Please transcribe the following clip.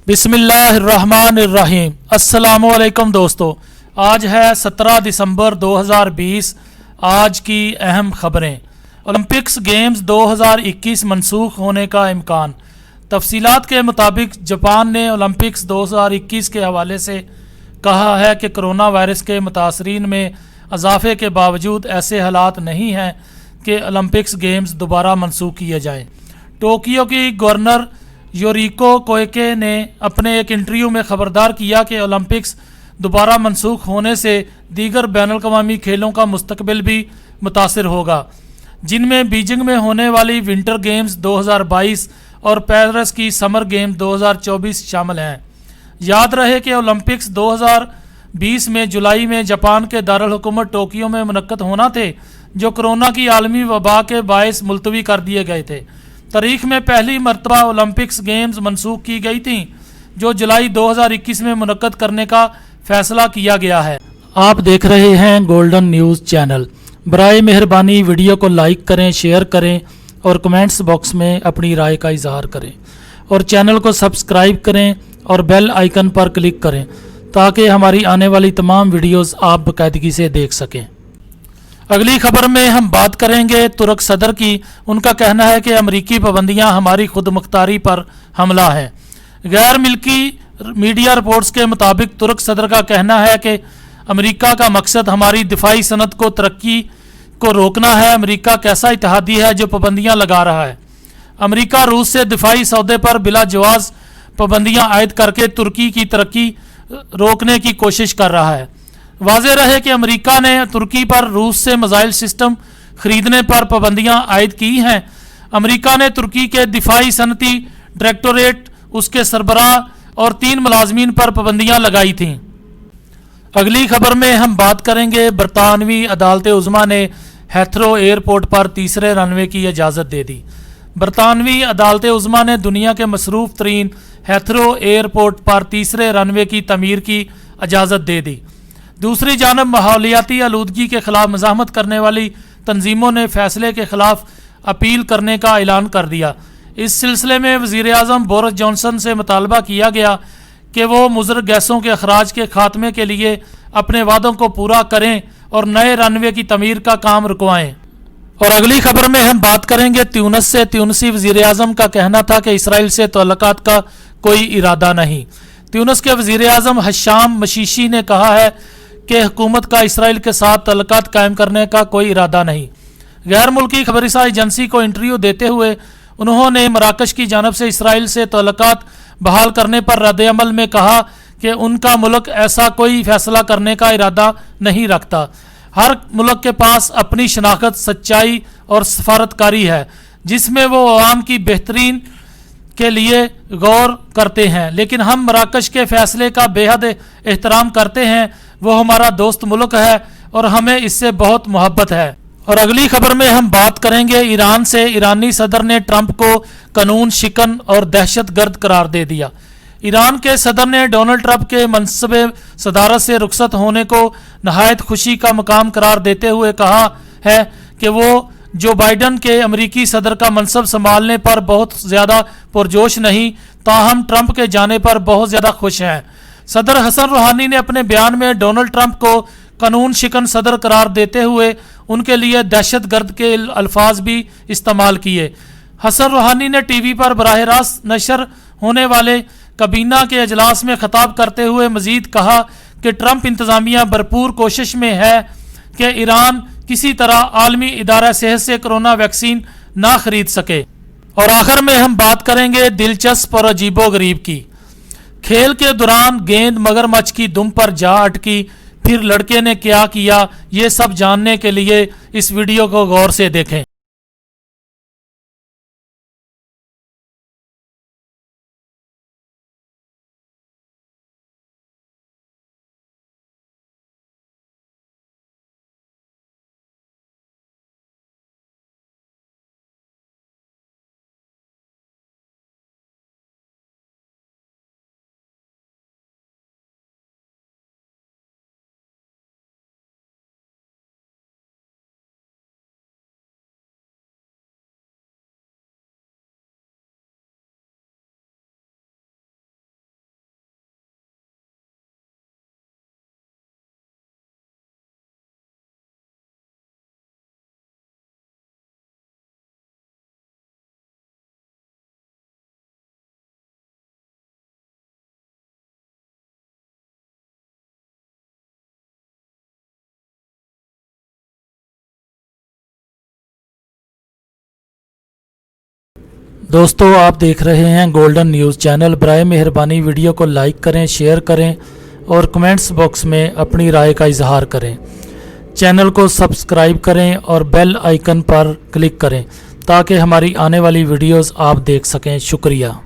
बिस्मिल्लाहिर्रहमानिर्रहीम। अस्सलामुअलैकुम दोस्तों, आज है 17 दिसंबर 2020। आज की अहम खबरें। ओलंपिक्स गेम्स 2021 मनसूख होने का इम्कान। तफसीलात के मुताबिक जापान ने ओलंपिक्स 2021 के हवाले से कहा है कि कोरोना वायरस के मुतासरीन में इजाफे के बावजूद ऐसे हालात नहीं हैं कि ओलंपिक्स गेम्स दोबारा मनसूख किए जाएँ। टोक्यो की गवर्नर योरिको कोइके ने अपने एक इंटरव्यू में खबरदार किया कि ओलंपिक्स दोबारा मनसूख होने से दीगर बैनुल-अक़वामी खेलों का मुस्तकबिल भी मुतासर होगा, जिनमें बीजिंग में होने वाली विंटर गेम्स 2022 और पेरिस की समर गेम्स 2024 शामिल हैं। याद रहे कि ओलंपिक्स 2020 में जुलाई में जापान के दारुल हुकूमत टोक्यो में मुनक्कद होना थे, जो कोरोना की आलमी वबा के बायस मुलतवी कर दिए गए थे। तारीख में पहली मरतबा ओलंपिक्स गेम्स मनसूख की गई थी, जो जुलाई 2021 में मुनक्कद करने का फैसला किया गया है। आप देख रहे हैं गोल्डन न्यूज़ चैनल। बराए मेहरबानी वीडियो को लाइक करें, शेयर करें और कमेंट्स बॉक्स में अपनी राय का इजहार करें और चैनल को सब्सक्राइब करें और बेल आइकन पर क्लिक करें ताकि हमारी आने वाली तमाम वीडियोस आप बाकायदगी से देख सकें। अगली खबर में हम बात करेंगे तुर्क सदर की। उनका कहना है कि अमरीकी पाबंदियां हमारी खुद मुख्तारी पर हमला है। गैर मिल्की मीडिया रिपोर्ट्स के मुताबिक तुर्क सदर का कहना है कि अमेरिका का मकसद हमारी दिफाई सनत को तरक्की को रोकना है। अमेरिका कैसा इत्तेहादी है जो पाबंदियां लगा रहा है। अमेरिका रूस से दिफाई सौदे पर बिला जवाज पाबंदियां आयद करके तुर्की की तरक्की रोकने की कोशिश कर रहा है। वाज़ेह रहे कि अमेरिका ने तुर्की पर रूस से मिसाइल सिस्टम खरीदने पर पाबंदियां आयद की हैं। अमेरिका ने तुर्की के दिफाई सनती डायरेक्टोरेट, उसके सरबराह और 3 मुलाजमीन पर पाबंदियां लगाई थीं। अगली खबर में हम बात करेंगे बरतानवी अदालत उज़्मा ने हेथरो एयरपोर्ट पर तीसरे रनवे की इजाज़त दे दी। बरतानवी अदालत उज़्मा ने दुनिया के मसरूफ़ तरीन हेथरो एयरपोर्ट पर तीसरे रनवे की तमीर की इजाज़त दे दी। दूसरी जानब माहौलियाती आलूदगी के खिलाफ मज़ाहमत करने वाली तंजीमों ने फैसले के खिलाफ अपील करने का ऐलान कर दिया। इस सिलसिले में वज़ीर-ए-आज़म बोरिस जॉनसन से मुतालबा किया गया कि वो मुज़र गैसों के अखराज के खात्मे के लिए अपने वादों को पूरा करें और नए रनवे की तमीर का काम रुकवाएं। और अगली खबर में हम बात करेंगे त्यूनिस से। त्यूनिसी वज़ीर-ए-आज़म का कहना था कि इसराइल से तल्लुकात का कोई इरादा नहीं। त्यूनिस के वज़ीर-ए-आज़म हशाम मशीशी ने कहा है कि हुकूमत का इसराइल के साथ तल्लुकात कायम करने का कोई इरादा नहीं। गैर मुल्की खबरसां एजेंसी को इंटरव्यू देते हुए उन्होंने मराकश की जानब से इसराइल से तल्लुकात बहाल करने पर रद्द-ए-अमल में कहा कि उनका मुल्क ऐसा कोई फैसला करने का इरादा नहीं रखता। हर मुल्क के पास अपनी शनाख्त, सच्चाई और सफारतकारी है, जिसमें वो अवाम की बेहतरीन के लिए गौर करते हैं। लेकिन हम मराकश के फैसले का बेहद एहतराम करते हैं। वो हमारा दोस्त मुल्क है और हमें इससे बहुत मोहब्बत है। और अगली खबर में हम बात करेंगे ईरान से। ईरानी सदर ने ट्रंप को कानून शिकन और दहशत गर्द करार दे दिया। ईरान के सदर ने डोनाल्ड ट्रंप के मनसबे सदारत से रुखसत होने को नहायत खुशी का मकाम करार देते हुए कहा है कि वो जो बाइडन के अमरीकी सदर का मनसब संभालने पर बहुत ज़्यादा पुरजोश नहीं, ताहम ट्रंप के जाने पर बहुत ज़्यादा खुश हैं। सदर हसन रूहानी ने अपने बयान में डोनाल्ड ट्रंप को कानून शिकन सदर करार देते हुए उनके लिए दहशत गर्द के अल्फाज भी इस्तेमाल किए। हसन रूहानी ने टीवी पर बराह रास्त नशर होने वाले कबीना के अजलास में खिताब करते हुए मजीद कहा कि ट्रंप इंतज़ामिया भरपूर कोशिश में है कि ईरान किसी तरह आलमी इदारा सेहत से कोरोना वैक्सीन ना खरीद सके। और आखिर में हम बात करेंगे दिलचस्प और अजीबो गरीब की। खेल के दौरान गेंद मगरमच्छ की दुम पर जा अटकी, फिर लड़के ने क्या किया, ये सब जानने के लिए इस वीडियो को गौर से देखें। दोस्तों आप देख रहे हैं गोल्डन न्यूज़ चैनल। बराए मेहरबानी वीडियो को लाइक करें, शेयर करें और कमेंट्स बॉक्स में अपनी राय का इजहार करें। चैनल को सब्सक्राइब करें और बेल आइकन पर क्लिक करें ताकि हमारी आने वाली वीडियोस आप देख सकें। शुक्रिया।